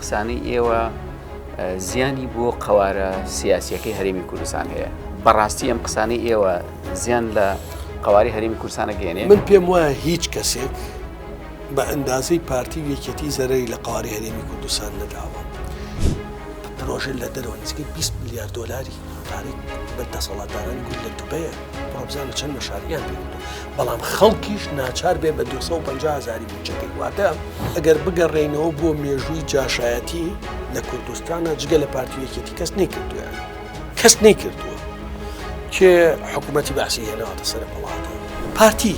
قسانەی ئێوە زیانی بۆ قەوارە سیاسیەکەی هەرێمی کوردستان هەیە. بەڕاستی ئەم قسانەی ئێوە زیان لە قەواری هەرێمی کوردستانە گەێنێ؟ من پێم وایە هیچ کەسێک بە ئەندازەی پارتی یەکێتی زەرەری لە قەواری هەرێمی کوردستان نەداوە. پرۆژە لە دەرەوە نزیکەی 20 میلیارد دۆلاری تاریک بە دەسەڵاتدارانی کورد لە دوبەیە ڕۆبزانە چەند مەشاریان پێکردو، بەڵام خەڵکیش ناچار بێ بە 250,000 بودجەکەی. واتە ئەگەر بگەڕێینەوە بۆ مێژووی جاشایەتی لە کوردستانە جگە لە پارتی یەکێتی کەس نەیکردووە، کەس نەیکردووە کێ حکوومەتی بەعسی هێناوەتە سەر وڵاتە پارتی.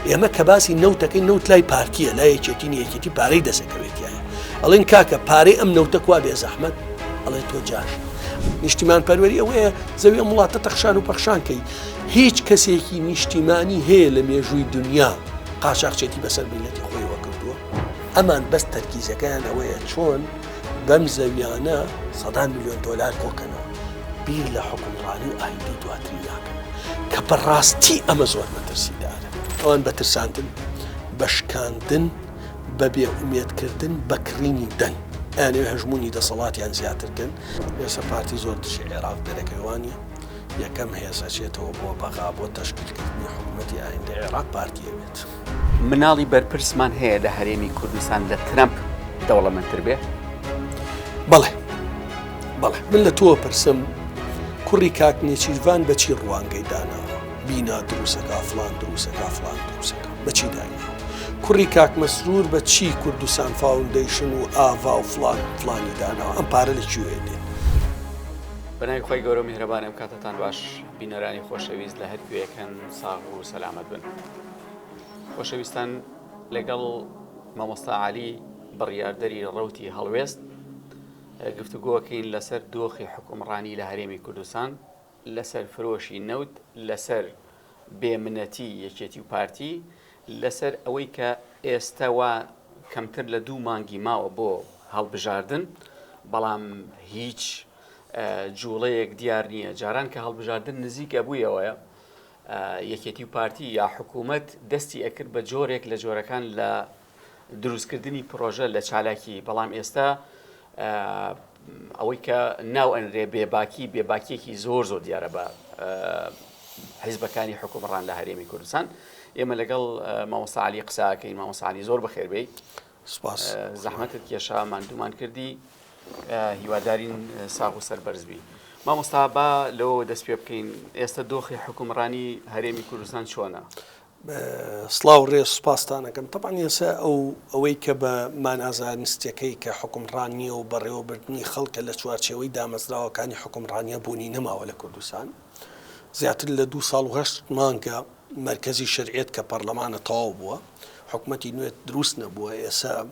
ئێمە کە باسی نەوتەکەی نەوت لای پارتیە، لای یەکێتی یەکێتی پارەی دەسەکەوێتیایە، ئەڵێن کاکە پارەی ئەم نەوتە کوا بێ زەحمەت، ئەڵێ تۆ جاش نیشتیمان پەروەری ئەوەیە زەوی ئەم وڵاتە تەخشان و پەخشانکەی. هیچ کەسێکی نیشتیمانی هەیە لە مێژووی دنیا قاچاقچێتی بەسەر میلەتی خۆی وەکردووە. ئەمان بەس تەرکیزەکەیان ئەوەیە چۆن بەم زەویانە 100 میلیۆن دۆلار کۆکەنەوە بیر لە حکومڕانی و ئایندەی دواتریاکەن، کە بەڕاستی ئەمە زۆر مەترسیدارە. ئەوان بەترساندن، بەشکاندن، بە بێئومێدکردن، بەکڕینی دەنگ، ئەیانەوێ هەژمونی دەسەڵاتیان زیاترکەن. ئێستا پارتی زۆر تشی عێراق دەرەکەوانیە، یەکەم هێزەچێتەوە بۆ بەغا بۆ تەشکیلکردنی حکوومەتی ئایندەی عێراق پارتیە بێت. مناڵی بەرپرسمان هەیە لە هەرێمی کوردستان لە ترەمپ دەوڵەمەندتر بێ؟ بەڵێ بەڵێ، من لە تۆ پرسم کوڕی کاک نێچیروان بەچی ڕوانگەی داناوە؟ بینا دروسەکە فلان دروسەکە فلان دروسەکە بەچی داناوە؟ کوڕی کاک مەسرور بە چی کوردستان فاوندیشن و ئاوا و فلانی داناوە؟ ئەم پارە لەکوێ دێت؟ بەنای خۆی گەورە میهرەبان، ئەم کاتتان باش. بینەرانی خۆشەویست لە هەر کوێیەکەن ساغ و سەلامەت بن. خۆشەویستان، لەگەڵ مامۆستا عەلی بڕیاردەری ڕەوتی هەڵوێست گفتوگۆکەین لەسەر دۆخی حکومڕانی لە هەرێمی کوردستان، لەسەر فرۆشی نەوت، لەسەر بێمنەتی یەکێتی و پارتی، لەسەر ئەوەی کە ئێستاوا کەمتر لە 2 مانگی ماوە بۆ هەڵبژاردن، بەڵام هیچ جوڵەیەک دیار نییە. جاران کە هەڵبژاردن نزیکە بوویەوەیە، یەکێتی و پارتی یا حکوومەت دەستی ئەکرد بە جۆرێک لە جۆرەکان لە دروستکردنی پرۆژە لە چالاکی، بەڵام ئێستا ئەوەی کە ناو ئەنرێ بێباکیێکی زۆر دیارە بە حیزبەکانی حکومڕان لە هەرێمی کوردستان. ئێمە لەگەڵ مامۆستا عەلی قساکەین. مامۆستا عەلی زۆر بەخێربێی، زەحمەتت کێشا ماندوومان کردی، هیوادارین ساغ و سەربەرزبی. مامۆستا با لەوە دەست پێ بکەین، ئێستا دۆخی حکومڕانی هەرێمی کوردستان چۆنە؟ سڵاو ڕێز سوپاستانەکەم. تەبعاً ئێستا ئەوەی کە بە مانازانستیەکەی کە حکومڕانیە و بەڕێوەبردننی خەڵکە لە چوارچێوەی دامەزراوەکانی حکومڕانیە بوونی نەماوە لە کوردستان. زیاتر لە 2 ساڵ و 8 مانگە مرکزی شەریعەت کە پەرلەمانە تەواو بووە، حکوومەتی نوێت دروست نەبووە. ئێستا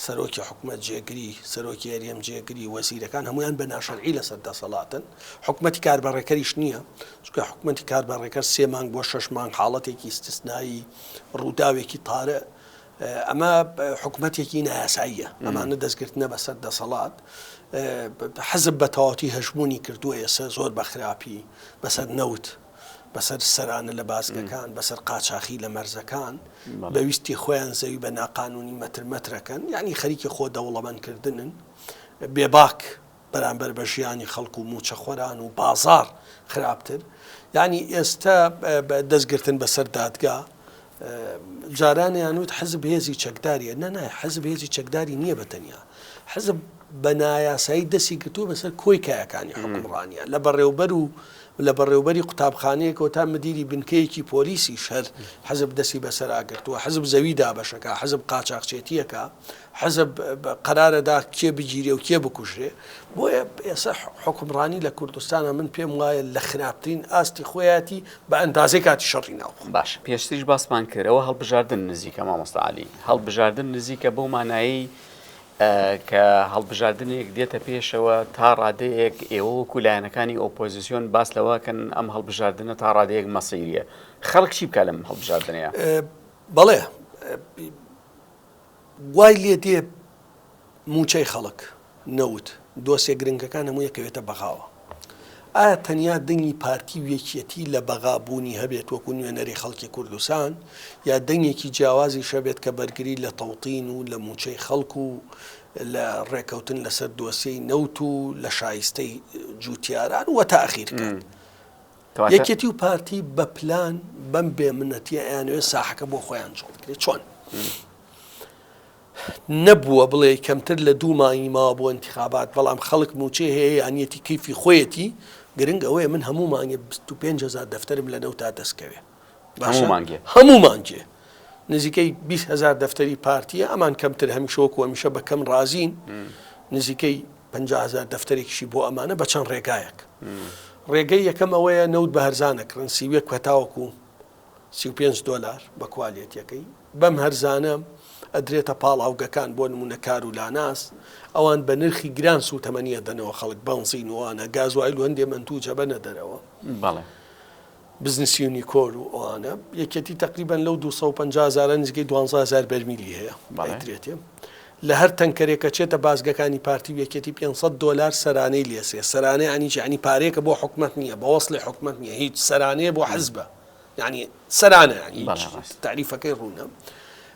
سەرۆکی حکوومەت جێگری، سەرۆکی هەرێم جێگری، وەزیرەکان هەمویان بە ناشەرعی لەسەر دەسەڵاتن. حکوومەتی کاربەڕێکەریش نییە، چونکە حکوومەتی کاربەڕێکەر 3 مانگ بۆ 6 مانگ حاڵەتێکی استثنایی ڕووداوێکی تارە. ئەمە حکوومەتێکی نایاساییە، ئەمانە دەستگرتنە بەسەر دەسەڵات. حەزب بە تەواوەتی هەژمونی کردووە ئێستا زۆر بەخراپی بەسەر نەوت، بەسەر سەرانە لە بازگەکان، بەسەر قاچاقی لە مەرزەکان، بەویستی خۆیان زەوی بە ناقانونی مەترمەترەکەن، یعنی خەریکی خۆ دەوڵەمەندکردنن، بێباک بەرامبەر بە ژیانی خەڵکو و موچەخۆران و بازار خراپتر. یعنی ئێستا دەستگرتن بەسەر دادگا. جارانیان وت حەزب هێزی چەکداریە. نەنای، حەزب هێزی چەکداری نییە بەتەنیا. حەزب بە نایاسایی دەستی گرتووە بەسەر کۆیکایەکانی حکومڕانیە، لە بەڕێوبەری قوتابخانەیەکەوە تا مدیری بنکەیەکی پۆلیسی شەر حەزب دەستی بەسەراگرتووە. حەزب زەوی دابەشەکە، حەزب قاچاقچێتیەکە، حەزب قەرارەدا کێ بگیرێ و کێ بکوژێ. بۆیە ئێستا حکومڕانی لە کوردستانە من پێم وایە لە خراپترین ئاستی خۆیەتی بە ئەندازەی کاتی شەڕی ناو. باش، پێشتریش باسمان کردەوە هەڵبژاردن نزیکە. مامۆستا عەلی، هەڵبژاردن نزیکە بەو مانایی کە هەڵبژاردنێک دێتە پێشەوە تا ڕادەیەک ئێوە وەکو لایەنەکانی ئۆپۆزیسیۆن باس لەوەکەن ئەم هەڵبژاردنە تا ڕادەیەک مەسیریە. خەڵک چی بکە لەم هەڵبژاردنەیە؟ بەڵێ، وای لێ دێ موچەی خەڵک نەوت دۆسێ گرنگەکان هەموو یەکەوێتە بەغاوە. ئایا تەنیا دەنگی پارتی و یەکێتی لە بەغابوونی هەبێت وەکو نوێنەری خەڵکی کوردستان، یا دەنگێکی جیاوازی شەبێت کە بەرگری لە تەوتین و لە موچەی خەڵک و لە ڕێکەوتن لەسەر دۆسیەی نەوت و لە شایستەی جوتیاران و تاخیرکرد. یەکێتی و پارتی بە پلان بەم بێمنەتیە ئەیانوێ ساحەکە بۆ خۆیان جوڵکرێت. چۆن نەبووە بڵێ کەمتر لە 2 مانگی ماوە بۆ انتخابات، بەڵام خەڵک موچێ هەیە یانیەتی کەیفی خۆیەتی گرنگ ئەوەیە من هەموو مانگێ 25,000 دەفتەرم لە نەوت تا دەستکەوێ. هەموو مانگێ نزیکەی 20,000 دەفتەری پارتیە، ئەمان کەمتر هەمیشەوەکو هەمیشە بەکەم رازین، نزیکەی 50,000 دەفتەرێکیشی بۆ ئەمانە بە چەند ڕێگایەک. ڕێگەی یەکەم ئەوەیە نەوت بە هەرزانەکردن سیوێک کەتاوەکو $35 بە کوالێتیەکەی، بەم هەرزانە ئەدرێتە پاڵاوگەکان بۆ نمونە کار و لاناس، ئەوان بە نرخی گران سوتەمەنیە دەنەوە خەڵک بەنزین وانە گازوایل و هەندێ منتوجە بەنە دەرەوە بزنسی یونیکۆر و ئەوانە یەکێتی تقریبان لەو 250,000 نزیکەی 12,000 بەرمیلی هەیە درێتێ لە هەر تەنکەرێکە چێتە بازگەکانی پارتی یەکێتی $500 سەرانەی لێسێ. سەرانەی عنی پارێکە بۆ حکومت نییە، بە وەسڵی حکومت نییە، هیچ سەرانەیە بۆ حزبە، یعنی سەرانە تعریفەکەی ڕوونە.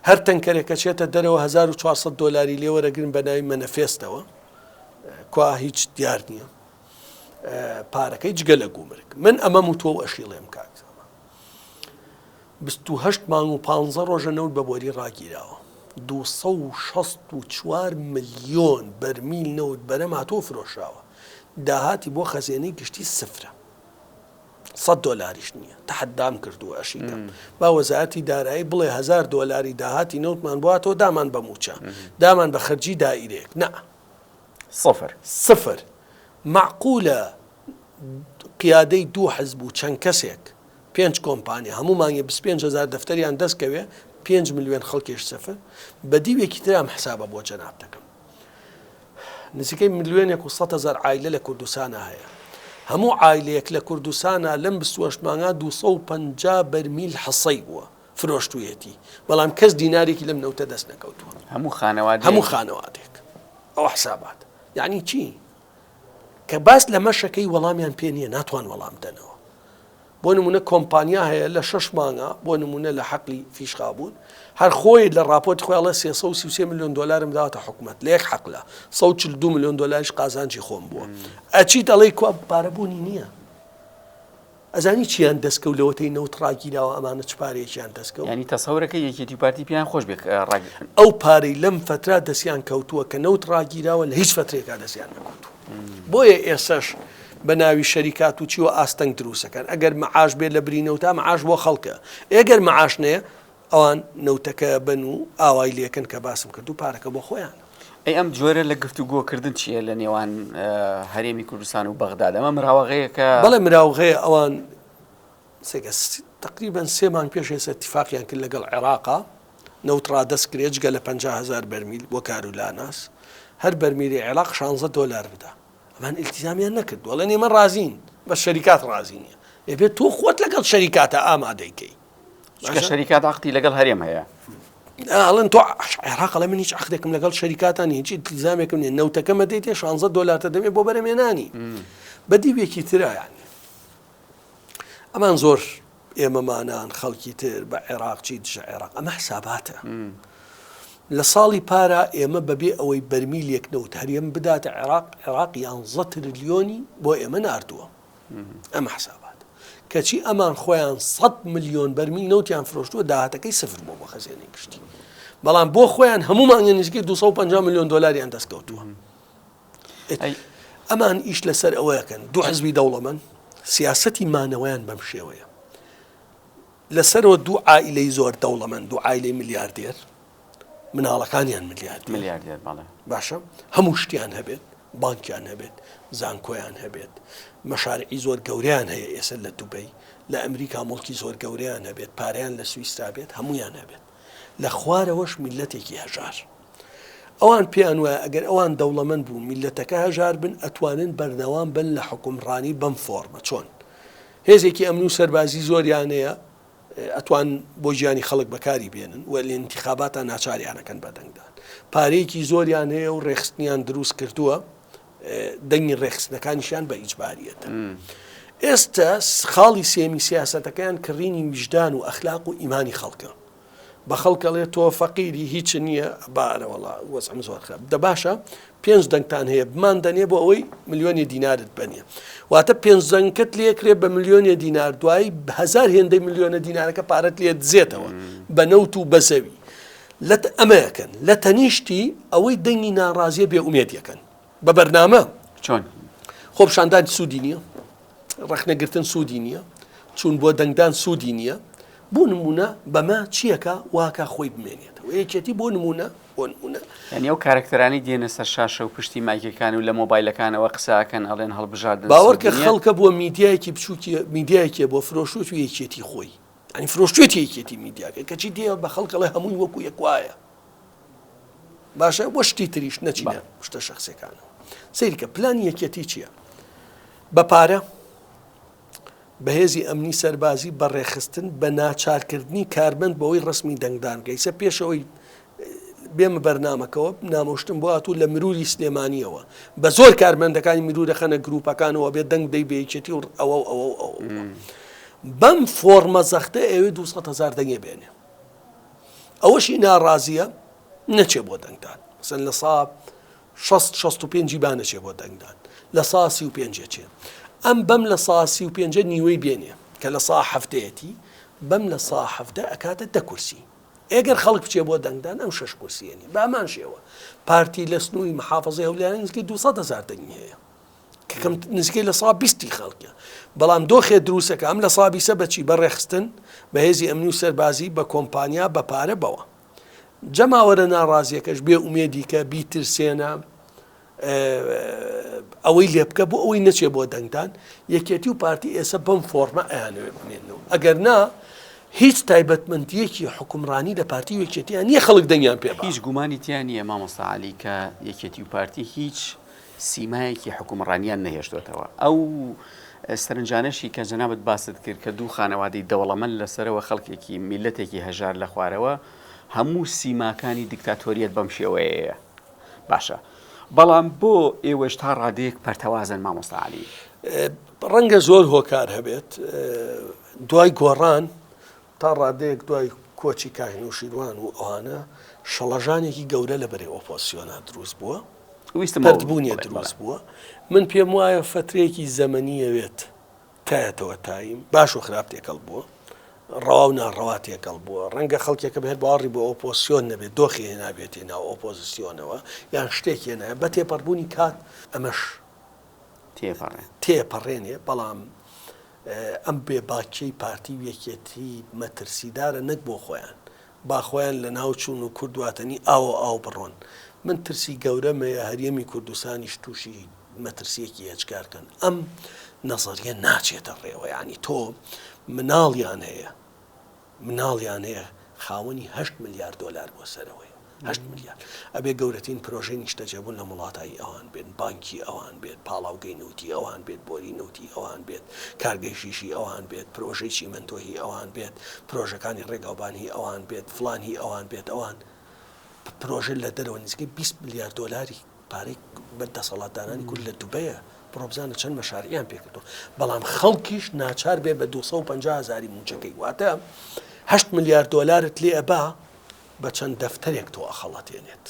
هەر تەنکەرێکە چێتە دەرەوە $1,400 لێوەرەگرن بە ناوی مەنەفێستەوە کوا هیچ دیار نییە، پارەکەی جگە لە گومرگ. من ئەمە و تۆ ئەشیڵێم کاک 28 مانگ و 15 ڕۆژە نەوت بە بۆری ڕاگیراوە، 264 ملیۆن بەرمیل نەوت بەرەما تۆ فرۆشراوە، داهاتی بۆ خەزێنەی گشتی سفرە، $100 نییە. تەحەدام کردووە ئەشیکە با وەزارەتی دارایی بڵێ $1,000 داهاتی نەوتمان بواتەوە دامان بە موچە، دامان بە خەرجی دائیرەیەک، نە صفر. معقولە قیادەی 2 حزب و چەند کەسێک 5 کۆمپانیا هەموو مانگێ 25,000 دەفتەریان دەستکەوێ 5 ملیۆن خەڵکیش سەفر بە دیوێکی ترام حسابە بۆ جەناب دەکەم. نزیکەی 1,100,000 عایلە لە کوردستانە هەیە، هەموو عایلەیەک لە کوردستانە لەم 28 مانگا 250 بەرمیل حەسەی بووە فرۆشتوویەتی، بەڵام کەس دینارێکی لەم نەوتە دەست نەکەوتووە، هەموو خانەوادێک. ئەو حسابات یعنی چی؟ کە باس لە مەشەکەی وەڵامیان پێ نییە، ناتوان وەڵام دەنەوە. بۆ نمونە کۆمپانیا هەیە لە 6 مانگا بۆ نمونە لە حەقلی فیشخابوون هەر خۆی لە راپۆرتی خۆیاڵە $333 ملیۆن داواتە حکومت لە یەک حەقلا $142 ملیۆن قازانجی خۆم بووە. ئەچی دەڵێ کو پارەبوونی نییە، ئەزانی چیان دەستکەوت لەوەتەی نەوت ڕاگیراوە ئەمانە چ پارێکیان دەستکەوت. ینی تەسەورەکە یەکێتی پارتی پیان خۆش بێ ئەو پارەی لەم فترا دەستیان کەوتووە کە نەوت ڕاگیراوە لە هیچ فترێکا دەستیان نەکەوتووە. بۆیە ئێسەش بە ناوی شەریکات و چیوە ئاستەنگ دروستەکەن، ئەگەر مەعاش بێت لە برینەوتا مەعاش بۆ خەڵکە، ئەگەر مەعاش نەیە ئەوان نەوتەکە بن و ئاوای لێکن کە باسم کرد و پارەکە بۆ خۆیان. ئەی ئەم جۆرە لە گفتوگۆکردن چییە لە نێوان هەرێمی کوردستان و بەغداد؟ ئەمە مراوەغەیەکە؟ بەڵێ مراوغەیە. ئەوان تقریبا 3 مانگ پێش ێستا اتفاقیان کرد لەگەڵ عێراقا نەوت ڕادەست کرێ جگە لە 50,000 بەرمیل بۆ کار و لاناس، هەر بەرمیلی عێراق $16 بدا. ئەمان ئیلتیزامیان نەکرد، وەڵێ ئێمە رازین بە شەریکات رازی نییە، ئێبێت تۆ خۆت لەگەڵ شەریکاتە ئامادەیکەی، کە شەریکات عەقدی لەگەڵ هەرێم هەیە. ئەڵێن تۆ عێراق لە من هیچ عەقدێکم لەگەڵ شەریکاتان هیچ ئیلتیزامێکم نییە، نەوتەکەمە دەیتێ $16 دەمێ بۆ بەرەمێنانی بەدیوێکی ترە. یعنی ئەمان زۆر ئێمەمانان خەڵکی تر بە عێراقچی دژە عێراق ئەمە حساباتە. لە ساڵی پارە ئێمە بەبێ ئەوەی بەرمیلێک نەوت هەرێم بداتە عێراق 11 تریلیۆنی بۆ ئێمە ناردووە. ئەمە حسابات کەچی ئەمان خۆیان 100 ملیۆن بەرمیل نەوتیان فرۆشتووە، داهاتەکەی سفر بۆ خەزێنەی گشتی، بەڵام بۆ خۆیان هەمومان نزیکەی 250 ملیۆن دلار دەستکەوتووە. ئەمان ئیش لەسەر ئەوەیەکەن 2 حزبی دەوڵەمەند سیاسەتی مانەوەیان بەم شێوەیە، لەسەرەوە 2 عائیلەی زۆر دەوڵەمەند، 2 عائیلەی میلیاردێر مناڵەکانیان میلیاردێر باشە، هەموو شتیان هەبێت، بانکیان هەبێت، زانکۆیان هەبێت، مەشارعی زۆر گەوریان هەیە ئێستا لە دوبەی، لە ئەمریکا مڵکی زۆر گەوریان هەبێت، پارەیان لە سوئیسرا بێت، هەمویان هەبێت، لە خوارەوەش میلەتێکی هەژار. ئەوان پێیان وایە ئەگەر ئەوان دەوڵەمەند بوو میلەتەکە هەژار بن ئەتوانن بەردەوام بن لە حکومڕانی بەم فۆرمە. چۆن هێزێکی ئەمن و سەربازی زۆریانەیە ئەتوان بۆ ژیانی خەڵک بەکاری بێنن و لە انتخاباتە ناچاریانەکەن بەدەنگدان، پارەیەکی زۆریان هەیە و ڕێخستنیان دروست کردووە، دەنگی ڕێخستنەکانیشیان بە ئیجباریەتە. ئێستا خاڵی سێمی سیاسەتەکەیان کڕینی وجدان و ئەخلاق و ئیمانی خەڵکە، بە خەڵکەڵێ تۆ فەقیری هیچ نییە بارەوەڵا وەزعم زۆر خراپ دە باشە 5 دەنگتان هەیە بمان دەنێ بۆ ئەوەی ملیۆنی دینارت بنێ واتە 5 دەنگت لێکرێ بە ملیۆنی دینار دوایی 1000 هێندەی ملیۆنە دینارەکە پارەت لێ دزێتەوە بە نەوت و بەزەوی ئەمەیەکەن لە تەنیشتی ئەوەی دەنگی ناڕازیە بێ ئومێدیەکەن بە بەرنامە چۆن خۆپشاندان سوودی نییە ڕەخنەگرتن سوودی نییە چون بۆ دەنگدان سوودی نییە بۆ نمونە بەمە چیەکە واکە خۆی بمێنێتەوە یەکێتی بۆ نمونە یعنی ئەو کارکتەرانی دێنە سەر شاشە و پشتی مایکەکان و لە مۆبایلەکانەوە قساکەن ئەڵێن هەڵبژاردن باوەڕکە خەڵکە بۆ میدیایەکی بچووکی میدیایەکێ بۆ فرۆشوت و یەکێتی خۆی ئەنی فرۆشتێتی یەکێتی میدیاکە کەچی دێ بە خەڵکەڵێ هەمووی وەکو یەکوایە باشە بۆ شتی تریش نەچینە شتە شخصەکانە سەیرکە پلانی یەکێتی چییە بە پارە بەهێزی ئەمنی سەربازی بەڕێخستن بە ناچارکردنی کارمەند بەوەی ڕسمی دەنگدان گەیسە پێشەوەی بێمە بەرنامەکەەوە نامۆشتن بۆ هاتوو لە مروری سلێمانیەوە بە زۆر کارمەندەکانی مرور دەخەنە گروپەکانەوە بێت دەنگ دەی بێچێتی و ئەوە بەم فۆرمە زەختە ئێوێ 200,000 دەنگێ بێنێ ئەوەشی ناڕازیە نەچێ بۆ دەنگدان مثلا لە سا 65 بانەچێ بۆ دەنگدان لە سا 35 چێ ئەم بەم لە سا 35 نیوەی بێنێ کە لە سا هەفتەیەتی بەم لە سا هەفتە ئەکاتە 10 کورسی ئەگەر خەڵک بچێ بۆ دەنگدان ئەم 6 کورسیێنی بامان شێوە پارتی لە سنووی محافظەی هەولێران نزیکەی 200,000 دەنگی هەیە کەم نزیکەی لە سا 20 خەڵکە بەڵام دۆخێ دروستەکە ئەم لە سا 20 بەچی بەڕێخستن بەهێزی ئەمنی و سەربازی بە کۆمپانیا بە پارە بەوە جەماوەرە ناڕازیەکەش بێ ئومێدی کە بیترسێنە ئەوەی لێ بکە بۆ ئەوەی نەچێ بۆ دەنگدان یەکێتی و پارتی ئێستا بەم فۆرمە ئەیانوێ بمێنەوە ئەگەر نا هیچ تایبەتمەندیەکی حکومڕانی لە پارتی یەکێتیان نییە خەڵک دەنگیان پێ هیچ گومانی تیان نییە مامۆستا عەلی کە یەکێتی و پارتی هیچ سیمایەکی حکومڕانیان نەهێشتوێتەوە ئەو سەرنجانەشی کە جەنابەت باست کرد کە دوو خانەوادەی دەوڵەمەند لەسەرەوە خەڵکێکی میلەتێکی هەژار لە خوارەوە هەموو سیماکانی دیکتاتۆریەت بەم شێوەیەیە باشە بەڵام بۆ ئێوەش تا ڕادەیەک پەرتەوازن مامۆستا عەلی ڕەنگە زۆر هۆکار هەبێت دوای گۆڕان تا ڕادەیەک دوای کۆچی کاهینوشیروان و ئەوانە شەڵەژانێکی گەورە لە بەرەی ئۆپۆزیۆنە دروست بووە پەردبوونیە دروست بووە من پێم وایە فترەیەکی زەمەنیەوێت تایەتەوە تایم باش و خراپ تێکەڵ بووە ڕەوا و ناڕەوا تێکەڵ بووە ڕەنگە خەڵکێکە بهێت باوەڕی بۆ ئۆپۆزیۆن نەبێت دۆخی هێنابێتێ ناو ئۆپۆزیسیۆنەوە یان شتێکی هێنایە بە تێپەڕبوونی کات ئەمەش تێپەڕێنێ بەڵام ئەم بێ باکەی پارتی یەکێتی مەترسیدارە نەک بۆ خۆیان با خۆیان لە ناوچوون و کوردواتنی ئاو بڕۆن من ترسی گەورەمەیە هەریەمی کوردستانیش تووشی مەترسیەکی هێچکارکەن ئەم نەزەریە ناچێتە ڕێوە ینی تۆ مناڵیان هەیە خاوەنی 8 ملیار دلار بۆ سەرەوەی 8 ملیار ئەبێ گەورەترین پرۆژەی نیشتەجێبوون لە وڵاتایی ئەوان بێت بانکی ئەوان بێت پاڵاوگەی نوتی ئەوان بێت بۆری نوتی ئەوان بێت کارگەی شیشی ئەوان بێت پرۆژەی چیمەنتۆهی ئەوان بێت پرۆژەکانی ڕێگاوبانی ئەوان بێت فلانی ئەوان بێت ئەوان پرۆژە لە دەرەوە نزیکەی 20 ملیار دلاری پارەی بەردەسەڵاتدارانی کورد لە دوبەیە بڕۆبزانە چەند مەشاریعیان پێکردو بەڵام خەڵکیش ناچار بێ بە 250,000 موچەکەی واتە 8 ملیار دلارت لێ ئەبا بە چەند دەفتەرێک تۆ ئەخەڵەتێنێت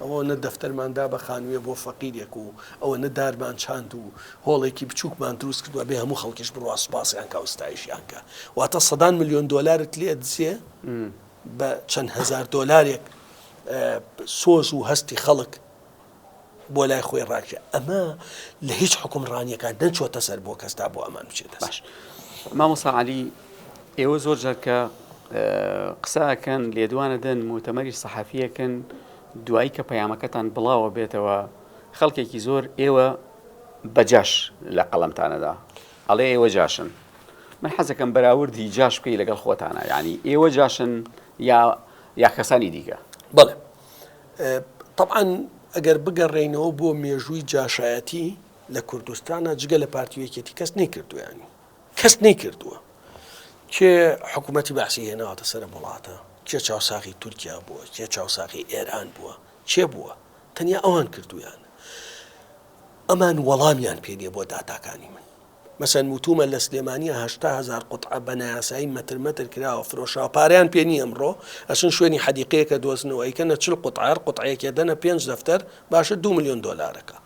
ئەوە نە دەفتەرماندا بە خانوویە بۆ فەقیرێک و ئەوە نە دارمان چاند و هۆڵێکی بچووکمان دروست کردووە بێ هەموو خەڵکیش بڕوا سوپاسیان کە ئەوستایشیان کە واتە 100 ملیۆن دلارت لێ دزێ بە چەند هەزار دلارێک سۆز و هەستی خەڵک بۆ لای خۆی ڕاکێ ئەمە لە هیچ حکومڕانیەکان نەچۆتە سەر بۆ کەستا بۆ ئەمان بچێتە باش مامۆستا عەلی ئێوە زۆر جار کە قساکەن لێدوانە دەن مؤتەمەری سەحافیەکەن دوایی کە پەیامەکەتان بڵاوە بێتەوە خەڵکێکی زۆر ئێوە بەجاش لە قەڵەمتانەدا ئەڵێ ئێوە جاشن من حەزەکەم بەراوردی جاش بکەی لەگەڵ خۆتانە یعنی ئێوە جاشن یا کەسانی دیکە بەڵێ طبعاً ئەگەر بگەڕێینەوە بۆ مێژووی جاشایەتی لە کوردستانە جگە لە پارتیەکێتی کەس نەیکردو ینی کەس نەیکردووە کێ حکوومەتی باسی هێناوەتە سەر وڵاتە کێ چاوساغی تورکیا بووە کێ چاوساغی ئێران بووە چێ بووە تەنیا ئەوان کردویان ئەمان وەڵامیان پێنیە بۆ داتاکانی من مثلا وتومە لە سلێمانیە 800,000 قوتعە بە نایاسایی مەتر کراوە فرۆشەوە پاریان پێ نییە ئەمڕۆ ئەچن شوێنی حەدیقەیەکە دۆزنەوە ئەیکەنە 40 قوتعە قوتعەیەکێ دەنە 5 دەفتەر باشە 2 ملیۆن دۆلارەکە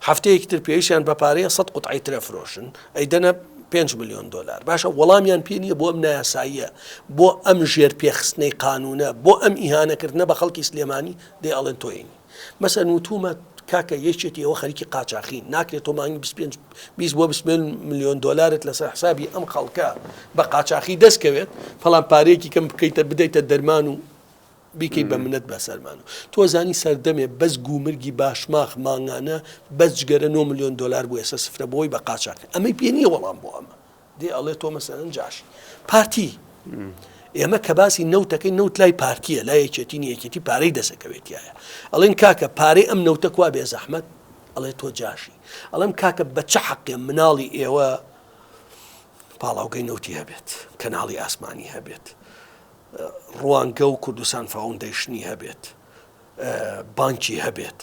هەفتەیەکی تر پێویستیان بە پارەیە 100 قوتعی ترە فرۆشن ئەیدەنە 5 ملیۆن دلار باشە وەڵامیان پێ نییە بۆ ئەم نایاساییە بۆ ئەم ژێر پێخستنەی قانونە بۆ ئەم ئیهانەکردنە بە خەڵکی سلێمانی دێ ئەڵێن تۆینی مەسەن وتومە کاکە یەکێتی ئەوە خەریکی قاچاقین ناکرێت تۆ مانگی 20 بۆ 20 ملیۆن دلارت لەسەر حسابی ئەم خەڵکە بە قاچاقی دەستکەوێت فەڵام پارەیەکی کەم بکەیتە بدەیتە دەرمان و بیکەی بە منەت بە سەرمان و تۆ زانی سەردەمێ بەس گومرگی باشماخ مانگانە بەس جگەرە 9 ملیۆن دلار بوو ئێستا سفرە بۆی بە قاچاق ئەمەی پێ نییە وەڵام بۆ ئەمە دێ ئەڵێ تۆ مەسەلەن جاشی پارتی ئێمە کە باسی نەوتەکەی نەوت لای پارتیە لای یەکێتی یەکێتی پارەی دەسەکەوێتیایە ئەڵێن کاکە پارەی ئەم نەوتە کوا بێ زەحمەت ئەڵێ تۆ جاشی ئەڵێم کاکە بە چه حەقێ مناڵی ئێوە پاڵاوگەی نەوتی هەبێت کەناڵی ئاسمانی هەبێت ڕوانگە و کوردستان فاوندیشنی هەبێت بانکی هەبێت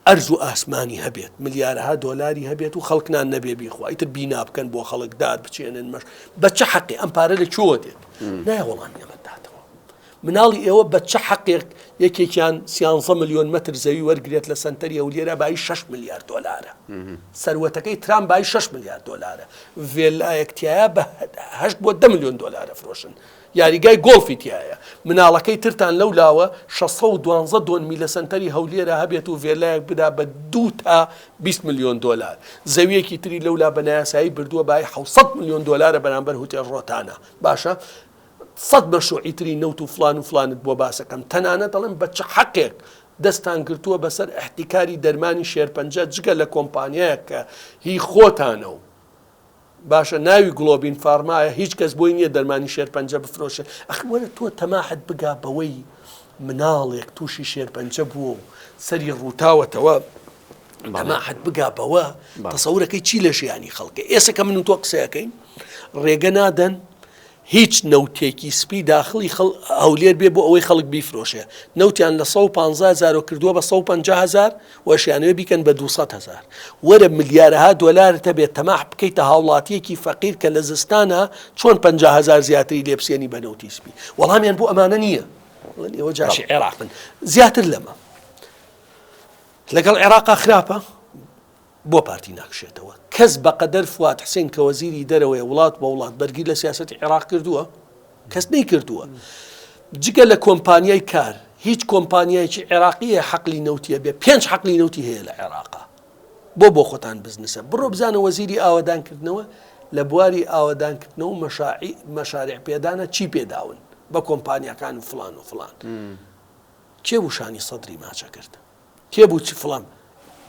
ئەرز و ئاسمانی هەبێت ملیارەها دۆلاری هەبێت و خەڵکنان نەبێ بیخوا ئیتر بینا بکەن بۆ خەڵک داد بچێنن مەش بە چه حەقی ئەم پارە لە چۆ دێت نایە وەڵامی ئەمە داتەوە مناڵی ئێوە بە چه حەقێک یەکێکیان 13 ملیۆن مەتر زەوی وەرگێت لە سنتەری ئەولێرە بای 6 ملیار دۆلارە سەروەتەکەی ترام بای 6 ملیار دۆلارە ڤێلایەکتیایە بە 8 بۆ 10 ملیۆن دۆلارە فرۆشن یاریگای گۆڵفی تایە مناڵەکەی ترتان لەو لاوە 612 دۆنمی لە سنتەری هەولێرە هەبێت و ڤێلایەک بدا بە 2 تا 20 ملیۆن دۆلار زەویەکی تری لەولا بە نایاسایی بردووە بای 700 ملیۆن دۆلارە بەرامبەر هوتێل ڕۆتانە باشە 100 مەشروعی تری نەوت و فلانت بۆ باسەکەم تەنانەت دەڵێن بە چه حەقێک دەستان گرتووە بەسەر احتیکاری دەرمانی شێرپەنجە جگە لە کۆمپانیایە کە هی خۆتانە و باشە ناوی گلۆبین فارمایە هیچ کەس بۆی نییە دەرمانی شێرپەنجە بفرۆشە ئەخوەرە تۆ تەماحت بگا بەوەی مناڵێک تووشی شێرپەنجە بووە و سەری ڕووتاوەتەوە تەماحت بگا بەوە تەسەورەکەی چی لە ژیانی خەڵکە ئێستا کە من و تۆ قسەیەکەین ڕێگە نادەن هیچ نەوتێکی سپی داخلی هەولێر بێ بۆ ئەوەی خەڵک بیفرۆشێ نەوتیان لە 150,000 کردووە بە 150,000 وەشیانەوە بیکەن بە 200,000 وەرە ملیارەها دۆلارتە بێت تەماح بکەیتە هاوڵاتیەکی فەقیر کە لە زستانە چۆن 50,000 زیاتری لێبسێنی بە نەوتی سپی وەڵامیان بۆ ئەمانە نییە ئێوە جاشی عێراقن زیاتر لەمە لەگەڵ عێراقا خراپە بۆ پارتی ناکشێتەوە کەس بەقەدەر فواد حسێن کە وەزیری دەرەوەی وڵات بە وڵات بەرگیر لە سیاسەتی عێراق کردووە کەس نەیکردووە جگە لە کۆمپانیای کار هیچ کۆمپانیایکی عێراقیە حەقلی نەوتیە بێ 5 حەقلی نەوتی هەیە لە عێراقا بۆ خۆتان بزنسە بڕۆ بزانە وەزیری ئاوەدانکردنەوە لە بواری ئاوەدانکردنەوە و مەشاریع پێدانە چی پێداون بە کۆمپانیەکان و فلان کێ بوو شانی سەدری ماچە کرد کێ بوو چی فلان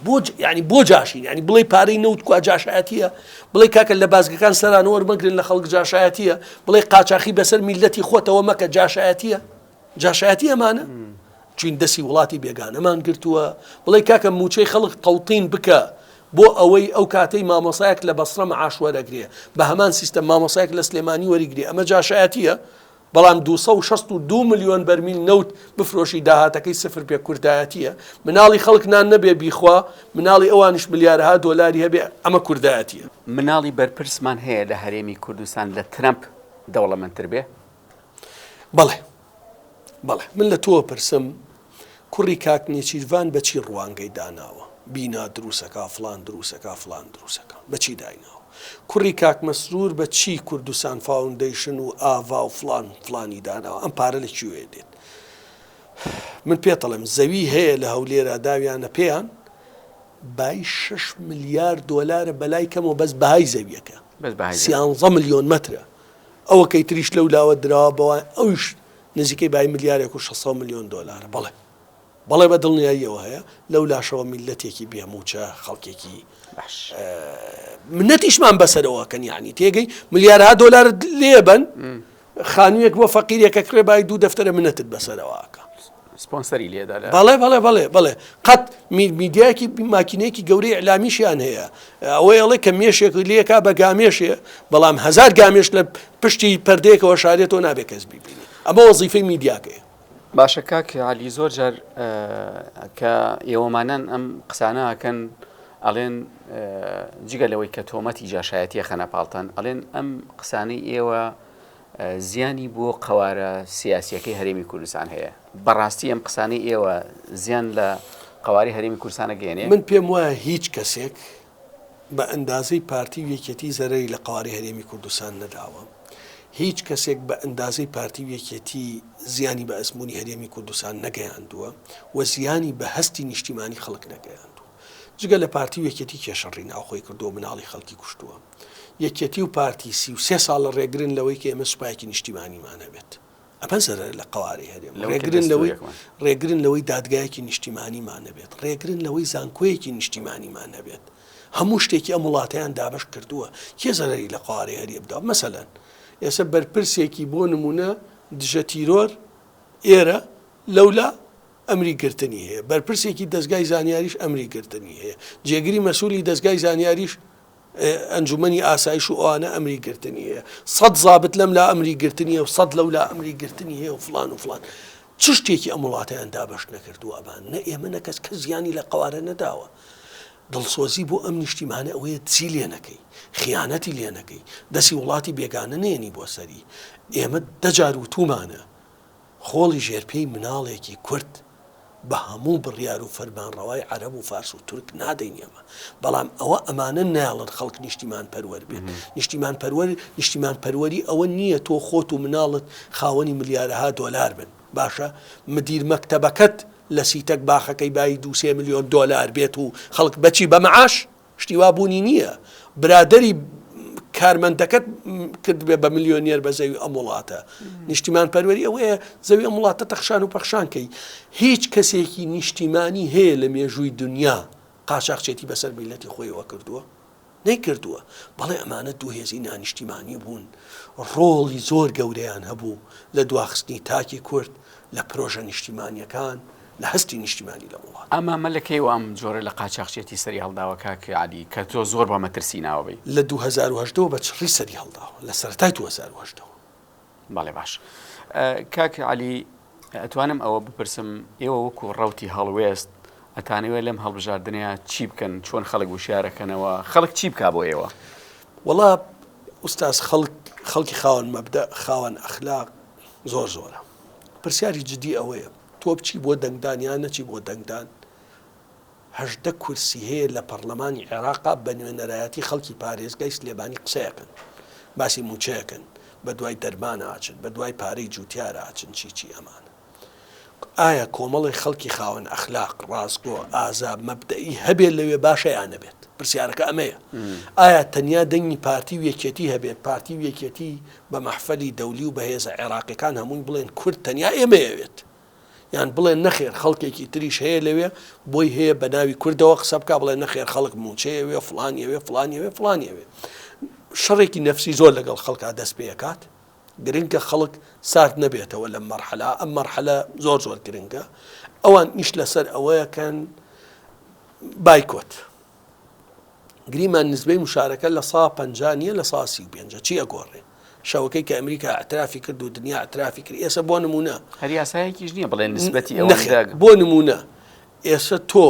بۆ جاشین ینی بڵێ پارەی نەوت کو جاشایەتیە بڵێ کاکە لە بازگەکان سەران وەرمەگرن لە خەڵک جاشایەتیە بڵێ قاچاقی بەسەر میلەتی خۆتەوە مەکە جاشایەتی ئەمانە چین دەسی وڵاتی بێگانەمان گرتووە بڵێ کاکە موچەی خەڵک تەڵتین بکە بۆ ئەوەی ئەو کاتەی مامۆسایەک لە بەسڕە مەعاش وەرەگرێ بە هەمان سیستەم مامۆسایەک لە سلێمانی وەریگرێ ئەمە جاشایەتیە بەڵام 262 ملیۆن بەرمیل نەوت بفرۆشی داهاتەکەی سفر پێ کوردایەتیە مناڵی خەڵک نان نەبێ بیخوا مناڵی ئەوانش ملیارەها دۆلاری هەبێ ئەمە کوردایەتیە مناڵی بەرپرسمان هەیە لە هەرێمی کوردستان لە ترەمپ دەوڵەمەندتر بێ بەڵێ من لە تۆ پرسم کوڕی کاک نێچیروان بەچی ڕوانگەی داناوە بینا دروسەکە فلان دروسەکە بەچی دایناوە کوڕی کاک مەسرور بە چی کوردستان فاوندیشن و ئاوا و فلانی داناوە ئەم پارە لە کوێ دێت من پێتەڵێم زەوی هەیە لە هەولێرە داویانە پێیان بای 6 ملیار دۆلارە بەلای کەمەوە بەس بەهای زەویەکە 13 ملیۆن مەترە ئەوە کەی تریش لەو لاوە درراوە بەوە ئەوش نزیکەی بای ملیارێک و 600 ملیۆن دۆلارە بەڵێ بە دڵنیاییەوە هەیە لەو لاشەوە میلەتێکی بێموچە خەڵکێکی منەتیشمان بەسەرەوەکەن یعنی تێگەی ملیارها دۆلار لێبن خانوویەک بۆ فەقیرێکە کرێ بای 2 دەفتەرە منەتت بەسەرەوەکە سپۆنسەری لێدا بەڵێ قەت میدیایەکی ماکینەیەکی گەورەی ئەعلامیشیان هەیە ئەوەی ئەڵێ کە مێشێک لێکا بە گامێشێ بەڵام 1000 گامێش لە پشتی پەردەیەکەوە شارێتەوە نابێت کەس بیبینی ئەمە وەزیفەی میدیاکەیە باشە کاک عەلی زۆر جار کە ئێوەمانان ئەم قسانەکەن ئەڵێن جگە لەوەی کە تۆمەتی جاشایەتیە خەنە پاڵتان ئەڵێن ئەم قسانەی ئێوە زیانی بۆ قەوارە سیاسیەکەی هەرێمی کوردستان هەیە بەڕاستی ئەم قسانەی ئێوە زیان لە قەواری هەرێمی کوردستانە گەێنێ من پێم وایە هیچ کەسێک بە ئەندازەی پارتی و یەکێتی زەرەری لە قەواری هەرێمی کوردستان نەداوە هیچ کەسێک بە ئەندازەی پارتی و یەکێتی زیانی بە ئەزمموی هەرێمی کوردستان نەگەیاندووە و زیانی بە هەستی نیشتیمانی خەڵک نەگەیاندووە جگە لە پارتی و یەکێتی کێشەڕی ناوخۆی کردو مناڵی خەڵکی کوشتووە یەکێتی و پارتی 33 ساڵ ڕێگرن لەوەی کە ئێمە سوپایەکی نیشتیمانیمانە بێت ئەمە زەرەر لە قەواری هەرێم ڕێگرن لەوەی دادگایەکی نیشتیمانیمان نەبێت ڕێگرن لەوەی زانکۆیەکی نیشتیمانیمان نەبێت هەموو شتێکی ئەم وڵاتیان دابش کردووە کێ زەرەری لە قەواری هەرێمدا مەسەلەن ئێستا بەرپرسێکی بۆ نمونە دژە تیرۆر ئێرە لەولا ئەمری گرتنی هەیە بەرپرسێکی دەستگای زانیاریش ئەمری گرتنی هەیە جێگری مەسئولی دەستگای زانیاریش ئەنجومەنی ئاسایش و ئەوانە ئەمری گرتنی هەیە 100 زابط لەم لا ئەمری گرتنی و 100 لەولا ئەمری گرتنی هەیە و فلان و فلان چ شتێکی ئەم وڵاتیان دابش نەکردووە ئەبان نە ئێمە نەکەس کە زیانی لە قەوارە نەداوە دڵسۆزی بۆ ئەم نیشتیمانە ئەوەیە چی لێ نەکەی خیانەتی لێ نەکەی دەسی وڵاتی بێگانە نێنی بۆ سەری ئێمە دەجار و تومانە خۆڵی ژێرپێی مناڵێکی کورد بە هەموو بڕیار و فەرمانڕەوای عەرەب و فارس و تورک نادەین ئێمە بەڵام ئەوە ئەمانە ناڵن خەڵک نیشتیمان پەروەر بێت نیشتیمان پەروەری ئەوە نییە تۆ خۆت و مناڵت خاوەنی ملیارەها دۆلار بن باشە مدیر مەکتەبەکەت لە سیتەک باخەکەی بای 2 ملیۆن دۆلار بێت و خەڵک بەچی بە مەعاش شتی وابوونی نییە برادری کارمەندەکەت کرد بێ بە ملیۆنێر بە زەوی ئەم وڵاتە نیشتیمان پەروەری ئەوەیە زەوی ئەم وڵاتە تەخشان و پەخشانکەی هیچ کەسێکی نیشتیمانی هەیە لە مێژووی دنیا قاچاقچێتی بەسەر میلەتی خۆیەوە کردووە نەیکردووە بەڵێ ئەمانە دوو هێزی نانیشتیمانی بوون ڕۆڵی زۆر گەورەیان هەبوو لە دواخستنی تاکی کورد لە پرۆژە نیشتیمانیەکان لە هەستی نیشتیمانی لە وڵات ئەمە لەکەیەوە ئەم جۆرە لە قاچاقچێتی سەری هەڵداوە کاک عەلی کە تۆ زۆر بە مەترسی ناوەبەی لە 2010 بە چڕی سەری هەڵداوە لە سەرەتای 2010 بەڵێ باش کاک عەلی ئەتوانم ئەوە بپرسم ئێوە وەکو ڕەوتی هەڵوێست ئەتانەوێت لەم هەڵبژاردنەیە چی بکەن چۆن خەڵک وشیارەکەنەوە خەڵک چی بکا بۆ ئێوە وەڵا ئوستاز خەڵکی خاوەن مەبدە خاوەن ئەخلاق زۆر زۆرە پرسیاری جدی ئەوەیە تۆ بچی بۆ دەنگدانیان نەچی بۆ دەنگدان 18 کورسی هەیە لە پەرلەمانی عێراقا بە نوێنەرایەتی خەڵکی پارێزگای سلێمانی قسەیەکەن باسی موچەیەکەن بە دوای دەرمان ئاچن بە دوای پارەی جوتیارە ئاچن چی ئەمانە ئایا کۆمەڵی خەڵکی خاوەن ئەخلاق ڕاستگۆ ئازاب مەبدەئی هەبێت لەوێ باشە یان نەبێت پرسیارەکە ئەمەیە ئایا تەنیا دەنگی پارتی و یەکێتی هەبێت پارتی و یەکێتی بە مەحفەلی دەولی و بەهێزە عێراقیەکان هەمووی بڵێن کورد تەنیا ئێمەیەوێت یان بڵێن نەخێر خەڵکێکی تریش هەیە لەوێ بۆی هەیە بە ناوی کوردەوە قسە بکە بڵێن نەخێر خەڵک موچەیەوێ فڵانیەوێ شەڕێکی نەفسی زۆر لەگەڵ خەڵکا دەست پێکات گرنگە خەڵک سارد نەبێتەوە لە مەرحەلا ئەم مەرحەلە زۆر گرنگە ئەوان نیش لەسەر ئەوەیەکەن بایکۆت گریمان نسبەی مشارەکە لە 150 نیە لە 135 چی ئەگۆڕێ شەوەکەی کە ئەمریکا ئەترافی کرد و دنیا ئەترافی کرد ئێستا بۆ نمونە هەر یاسایەکیش نییە بڵێن نسبەتی ئەوە بۆ نمونە ئێستا تۆ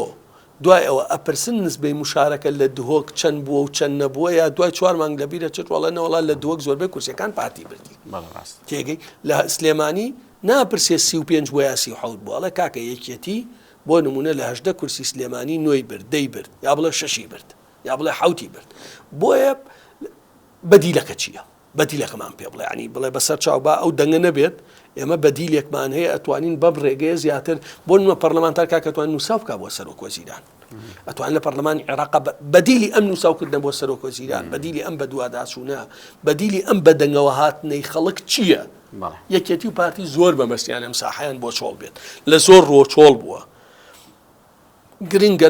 دوای ئەوە ئەپرسن نسبەی مشارەکە لە دهۆک چەند بووە و چەند نەبووە یا دوای 4 مانگ لەبیرە چێت وەڵە نەوەڵا لە دهۆک زۆربەی کورسیەکان پارتی بردی تێگەی لە سلێمانی ناپرسێ 35 بۆ یا 37 بوو ئەڵێ کاکە یەکێتی بۆ نمونە لە 18 کورسی سلێمانی 9 برد 10 برد یا بڵێ 6 برد یا بڵێ 7 برد بۆیە بەدیلەکە چییە بەدیلەکەمان پێ بڵێ ینی بڵێ بەسەر چاوبا ئەو دەنگە نەبێت ئێمە بەدیلێکمان هەیە ئەتوانین بەم ڕێگەیە زیاتر بۆ نمە پەرلەمانتار کاکەتوان نووساو بکە بۆ سەرۆکوەزیران ئەتوان لە پەرلەمانی عێراق بەدیلی ئەم نووساوکردن بۆ سەرۆکوەزیران بەدیلی ئەم بە دوواداسوونە بەدیلی ئەم بەدەنگەوە هاتنەی خەڵک چییە یەکێتی و پارتی زۆر بەمەستیان ئەم ساحەیان بۆ چۆڵ بێت لە زۆر ڕۆچۆڵ بووە گرنگە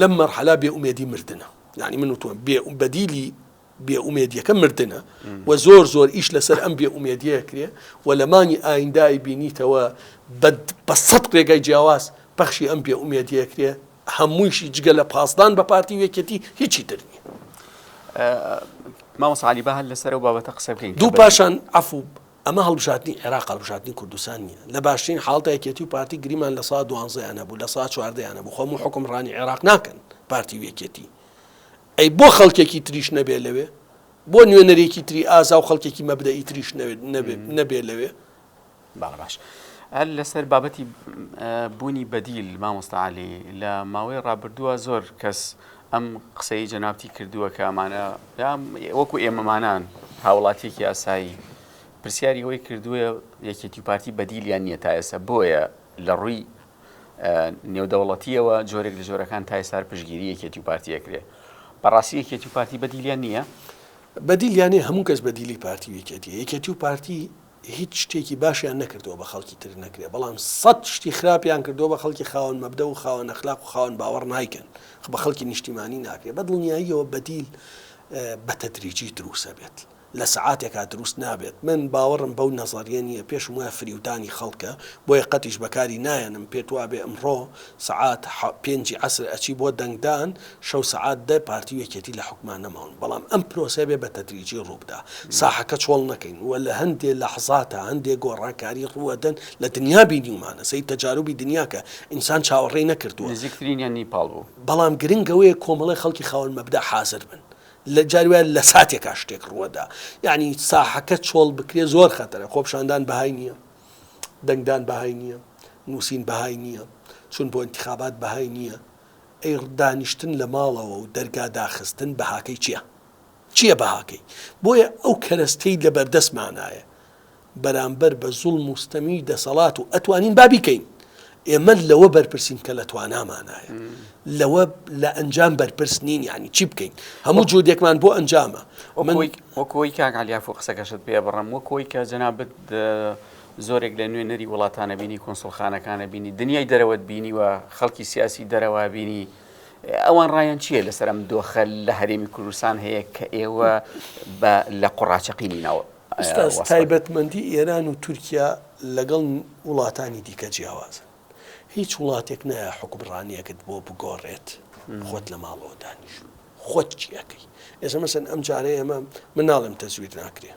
لەم مەرحەلا بێئومێدی مردنە یعنی من وتۆم بەدیلی بێئومێدیەکە مردنە و زۆر ئیش لەسەر ئەم بێئومێدیە کرێ و لەمانی ئایندای بینیتەوە بە 100 ڕێگای جیاواز پەخشی ئەم بێئومێدیە کرێ هەموویشی جگە لە پاسدان بە پارتی و یەکێتی هیچی تر نییە مامۆستا عەلی با هەر لەسەر ئەو بابەتە قسە بکەین دوو پاشان عەفو ئەمە هەڵبژاردننی عێراق هەڵبژاردننی کوردستان نییە لە باشترین حاڵتە یەکێتی و پارتی گریمان لە 112 بوو لە 114 بوو خۆم و حکومڕانی عێراق ناکەن پارتی وێکێتی ئەی بۆ خەڵکێکی تریش نەبێ لەوێ بۆ نوێنەرێکی تری ئازا و خەڵکێکی مەبدەئی تریش نەبێ لەوێ باش لەسەر بابەتی بوونی بەدیل مامۆستا عەلی لە ماوەی ڕابردووە زۆر کەس ئەم قسەی جەنابەتی کردووە کە ئەمانە وەکو ئێمەمانان هاوڵاتیەکی ئاسایی پرسیاری ئەوەی کردووە یەکێتی و پارتی بەدیلیان نییە تا ئێستا بۆیە لە ڕووی نێودەوڵەتیەوە جۆرێک لە جۆرەکان تا ئێستا پشگیری یەکێتی و پارتی ئەکرێ بەڕاستی یەکێتی و پارتی بەدیلیان نییە بەدیلیانێ هەموو کەس بەدیلی پارتی وێکێتی یەکێتی و پارتی هیچ شتێکی باشیان نەکردەوە بە خەڵکی تر نەکرێ بەڵام 100 شتی خراپیان کردەوە بە خەڵکی خاوەن مەبدە و خاوەن ئەخلاق و خاوەن باوەڕ نایکەن بە خەڵکی نیشتیمانی ناکرێت بە دڵنیاییەوە بەدیل بە تەدریجی دروسە بێت لە سەعاتێکا دروست نابێت من باوەڕم بەو نەزەریە نییە پێشم وایە فریودانی خەڵکە بۆیە قەتیش بەکاری نایەنم پێت وابێ ئەمڕۆ سەعات 5 عەسر ئەچی بۆ دەنگدان شەو سەعات 10 پارتی وێکێتی لە حکومان نەماون بەڵام ئەم پرۆسە بێ بە تەدریجی ڕووبدا ساحەکە چۆڵ نەکەین و لە هەندێ لەحظاتە هەندێک گۆڕانکاری ڕوەدەن لە دنیا بینیومانە سەی تەجاروبی دنیاکە ئینسان چاوەڕێی نەکردووە نزیکترینیان نیپاڵ بوو بەڵام گرنگەوەیە کۆمەڵی خەڵکی خاوەن مەبدە حازر بن لە جاروایە لە ساتێکا شتێک ڕوەدا یعنی ساحەکە چۆڵ بکرێ زۆر خەتەرە خۆپشاندان بەهای نییە دەنگدان بەهای نییە نووسین بەهای نییە چون بۆ انتخابات بەهای نییە ئەی دانیشتن لە ماڵەوە و دەرگا داخستن بەهاکەی چییە بەهاکەی بۆیە ئەو کەرەستەی لە بەردەستمانایە بەرامبەر بە زوڵم و ستەمی دەسەڵات و ئەتوانین بابیکەین ئێمە لەوە بەرپرسین کە لە توانامانایە لەوە لە ئەنجام بەرپرس نین یعنی چی بکەین هەموو جودێکمان بۆ ئەنجامە وەکۆی کاک عەلیافۆ قسەکەشت پێ بڕم وەکۆی کە جەنابەت زۆرێک لە نوێنەری وڵاتانە بینی کۆنسڵخانەکانە بینی دنیای دەرەوەت بینی و خەڵکی سیاسی دەرەوە بینی ئەوان ڕایان چییە لەسەر ئەم دۆخە لە هەرێمی کوردستان هەیە کە ئێوە لە قوڕاچەقینی ناوە تایبەتمەندی ئێران و تورکیا لەگەڵ وڵاتانی دیکە جیاوازن هیچ وڵاتێک نایە حکومڕانیەکەت بۆ بگۆڕێت خۆت لە ماڵەوە دانیش خۆت چیەکەی ئێستا مەسەن ئەم جارەیە ئەمە من ناڵێم تەزویر ناکرێ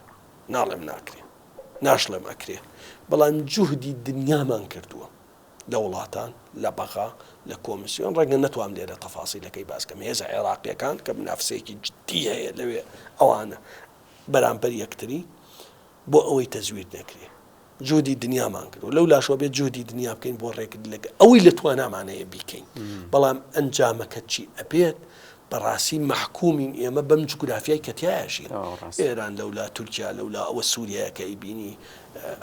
ناڵێم ناکرێ ناشڵێم ئەکرێ بەڵام جوهدی دنیامان کردووە لە وڵاتان لە بەغا لە کۆمیسیۆن ڕەنگە نەتوام لێرە تەفاسیلەکەی باسکەم هێزە عێراقیەکان کە منافسەیەکی جدی هەیە لەوێ ئەوانە بەرامبەر یەکتری بۆ ئەوەی تەزویر نەکرێ جودی دنیامان کردو لەو لاشۆ بێت جودی دنیا بکەین بۆ ڕێکرد لەگە ئەوەی لە توانامانەیە بیکەین بەڵام ئەنجامەکە چی ئەبێت بەڕاستی محکومین ئێمە بەم جوگرافیای کەتیایەشی ئێران لەولا تورکیا لەولا ئەوە سووریە کە ئیبینی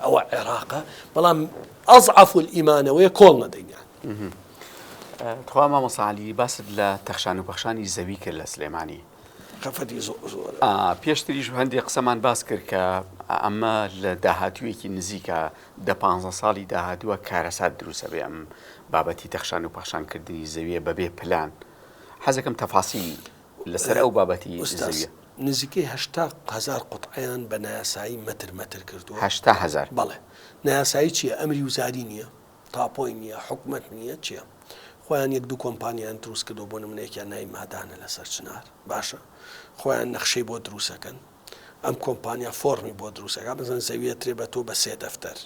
ئەوە عێراقە بەڵام ئەضعەف الئیمانەوەیە کۆڵ نەدەینیان تخوا مامۆستا عەلی باست لە تەخشان و پەخشانی زەوی کرد لە سلێمانی خەفەتی زۆر پێشتریش هەندێک قسەمان باس کرد کە ئەمە لە داهاتوویەکی نزیکە 15 ساڵی داهاتووە کارەسات دروستە بێ ئەم بابەتی تەخشان و پەخشانکردنی زەویە بەبێ پلان حەزەکەم تەفاسیل لەسەر ئەو بابەتی زەویە نزیکەی 80,000 قوتعیان بە نایاسایی مەتر کردووە 80,000 بەڵێ نایاسایی چییە ئەمری وزاری نییە تاپۆی نییە حکومەت نییە چییە خۆیان یەک دوو کۆمپانیان دروست کردو بۆ نمونەیەکیان ناوی مادانە لەسەر چنار باشە خۆیان نەخشەی بۆ دروستەکەن ئەم کۆمپانیا فۆرمی بۆ دروستەکە بزن زەویە ترێ بە تۆ بە 3 دەفتەر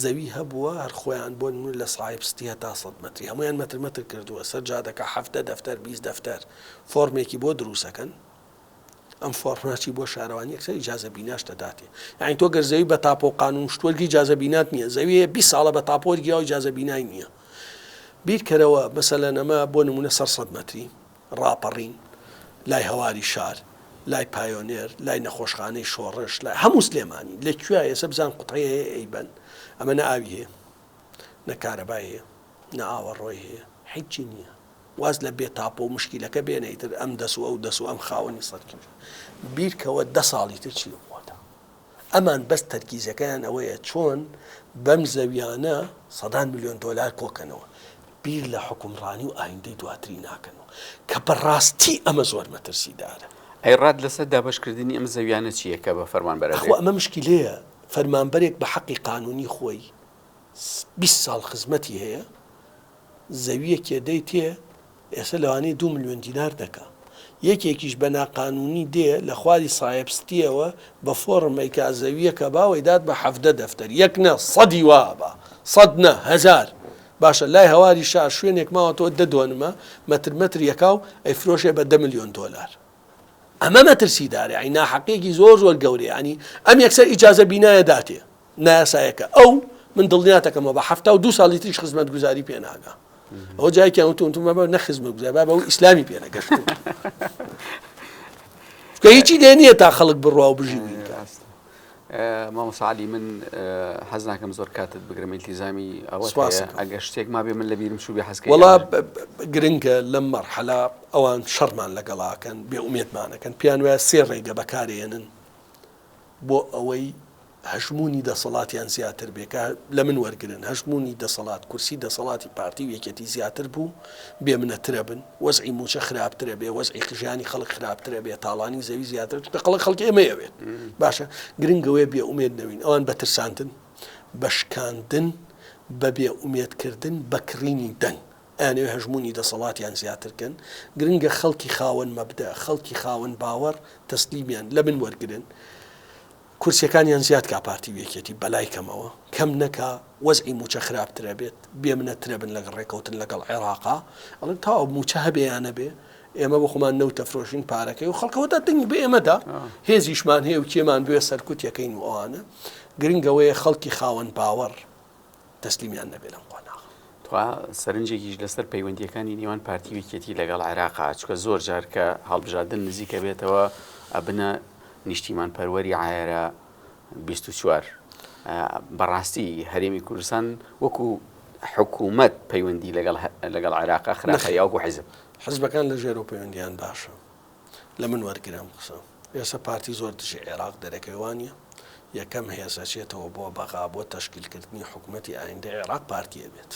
زەوی هەبووە هەر خۆیان بۆ نمونە لە سایبستی تا 100 مەتری هەمویان مەتر کردووە سەر جادەکە 7 دەفتەر 20 دەفتەر فۆرمێکی بۆ دروستەکەن ئەم فۆرماچی بۆ شارەوانی یەکسەر ئیجازە بیناش دەداتێ یعنی تۆ گەر زەوی بە تاپۆ قانون شتوەرگی ئیجازە بینات نییە زەویە 20 ساڵە بە تاپۆرگی ئەو ئیجازە بینای نییە بیرکەرەوە مەسەلەن ئەمە بۆ نمونە 100 مەتری ڕاپەڕین لای هەواری شار لای پایۆنێر لای نەخۆشخانەی شۆڕش لای هەموو سلێمانی لەکوێ ئێستا بزان قوتعی هەیە ئەیبەن ئەمە نە ئاوی هەیە نە کارەبای هەیە نە ئاوەڕۆی هەیە هیچی نییە واز لە بێتاپۆ و مشکیلەکە بێنەیتر ئەم دەس و ئەو دەس و ئەم خاوەنی سەرکرد بیرکەوە 10 ساڵی تر چی بۆتە ئەمان بەس تەرکیزەکەیان ئەوەیە چۆن بەم زەویانە 100 میلیۆن دۆلار کۆکەنەوە بیر لە حکومڕانی و ئایندەی دواتری ناکەنەوە کە بەڕاستی ئەمە زۆر مەترسیدارە ئەی ڕاد لەسەر دابشکردنی ئەم زەویانە چییە کە بە فەرمانبەر ئەمە مشکلەیە فەرمانبەرێک بە حەقی قانونی خۆی 20 ساڵ خزمەتی هەیە زەویەکێ دەی تێ ئێستا لەوانەیە 2 ملیۆن دینار دەکا یەکێکیش بە ناقانونی دێ لە خواری سایبستیەوە بە فۆرمێکا زەویەکە باوەی داد بە 7 دەفتەر یەک نە 100 وا بە 100 نە 1000 باشە لای هەواری شار شوێنێک ماوە تۆ دەدۆنمە مەتر یەکاو ئەیفرۆشێ بە 10 ملیۆن دۆلار. ئەمە مەترسیدارێ ئەی ناحەقێکی زۆر گەورەیە ینی ئەم یەکسەر ئیجازە بینایە داتێ نایاسایەکە ئەو من دڵنیاتەکەمەوە بە 72 ساڵی تریش خزمەت گوزاری پێ ناگا ئەو جایکیان وتونتمە بە نەخزمە گوزار بە ئەو ئیسلامی پێ نەگەشت کە هیچی لێ نییە تا خەڵک بڕوا و بژیوی مامۆستا عەلی من حەز ناکەم زۆر کاتت بگرم ئیلتیزامی ئەوە ئەگەر شتێک ما بێ من لە بیرم شوو بێ حەزکەی وەڵا گرنگە لەم مەرحەلا ئەوان شەڕمان لەگەڵاکەن بێئومێدمانەکەن پیان وایە 3 ڕێگە بەکارێنن بۆ ئەوەی هەژمونی دەسەڵاتیان زیاتر بێ کە لە من وەرگن هەژمونی دەسەڵات کورسی دەسەڵاتی پارتی و یەکێتی زیاتر بوو بێمنەترە بن وەزعی موچە خراپترە بێ وەزعی ژیانی خەڵک خراپترە بێ تاڵانی زەوی زیاتر خەڵک ئێمەیەوێت باشە گرنگەوەی بێئومێد نەوین ئەوان بەترساندن بەشکاندن بە بێئومێدکردن بەکڕینی دەنگ ئەوێ هەژمونی دەسەڵاتیان زیاترکەن گرنگە خەڵکی خاوەن مەبدە خەڵکی خاوەن باوەڕ تەسلیمیان لە من وەرگن کورسیەکانیان زیاد کا پارتی وێکێتی بەلای کەمەوە کەم نەکا وەزعی موچە خراپترە بێت بێمنەترە بن لەگەڵ ڕێکەوتن لەگەڵ عێراقا ئەڵێن تاو موچە هەبێیانە بێ ئێمە بۆ خۆمان نەوتە فرۆشین پارەکەی و خەڵکەوەدا دەنگی بە ئێمەدا هێزیشمان هەیە و کێمان بێ سەرکوتیەکەین و ئەوانە گرنگەوەیە خەڵکی خاوەن باوەڕ تەسلیمیان نەبێ لەم قۆناغ سەرنجێکیش لەسەر پەیوەندیەکانی نێوان پارتی وێکێتی لەگەڵ عێراقا چکە زۆر جار کە هەڵبژاردن نزیکە بێتەوە ئەبنە نیشتیمان پەروەری عایرە 24 بەڕاستی هەرێمی کوردستان وەکو حکوومەت پەیوەندی لەگەڵ عێراقا خراپە یا وەکو حیزب حزبەکان لە ژێر و پەیوەندیان باشە لە من وەرگرم قسە ئێستا پارتی زۆر دژی عێراق دەرەکەوانە یەکەم هێزەچێتەوە بۆ بەغا بۆ تەشکیلکردنی حکوومەتی ئایندە عێراق پارتیە بێت.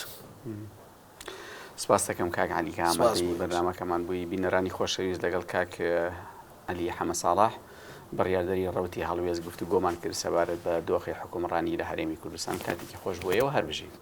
سپاس دەکەم کاک عەلی کە ئامادەی بەرنامەکەمان بووی بینەرانی خۆشەویست لەگەڵ کاک عەلی حەمە ساڵح بڕیاردەری ڕەوتی هەڵوێز گفتوگۆمان کرد سەبارەت بە دۆخی حکومڕانی لە هەرێمی کوردستان کاتێکی خۆش بوویەوە هەر بژین.